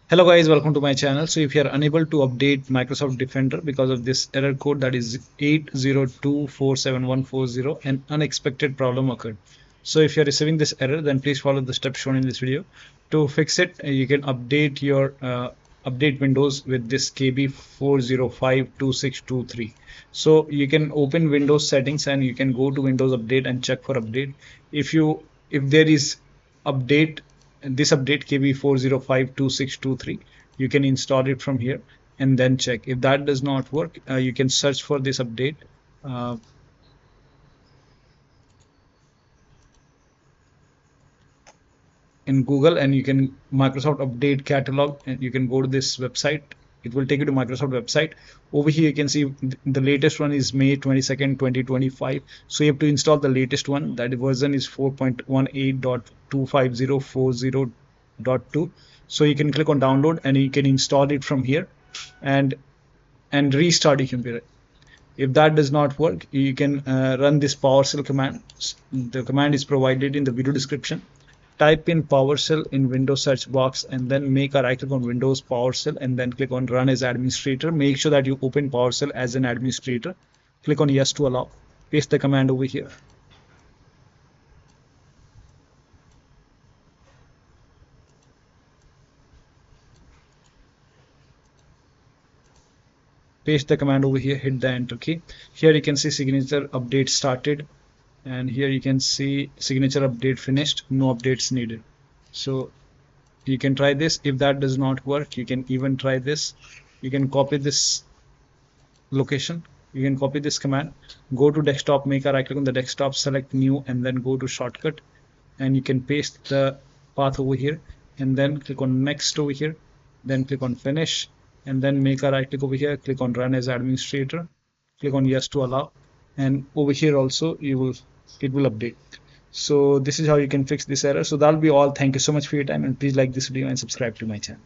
Hello guys, welcome to my channel. So if you are unable to update Microsoft Defender because of this error code, that is 802471140, an unexpected problem occurred. So if you are receiving this error, then please follow the steps shown in this video. To fix it, you can update your update Windows with this KB4052623. So you can open Windows settings and you can go to Windows Update and check for update. If there is update this update KB4052623, you can install it from here and then check. If that does not work, you can search for this update uh, in Google, and you can Microsoft Update Catalog, and you can go to this website. It will take you to Microsoft website. Over here you can see the latest one is May 22nd 2025. So you have to install the latest one. That version is 4.18.25040.2. So you can click on download and you can install it from here and restart your computer. If that does not work, you can run this PowerShell command. The command is provided in the video description. Type in PowerShell in Windows search box and then make a right click on Windows PowerShell and then click on Run as Administrator. Make sure that you open PowerShell as an administrator. Click on Yes to allow. Paste the command over here. Paste the command over here, hit the enter key. Here you can see signature update started, and here you can see signature update finished, no updates needed. So you can try this. If that does not work, you can even try this. You can copy this location, you can copy this command, go to desktop, make a right click on the desktop, select new, and then go to shortcut, and you can paste the path over here and then click on next over here, then click on finish, and then make a right click over here, click on run as administrator, click on yes to allow, and over here also it will update. So this is how you can fix this error. So that'll be all. Thank you so much for your time, and please like this video and subscribe to my channel.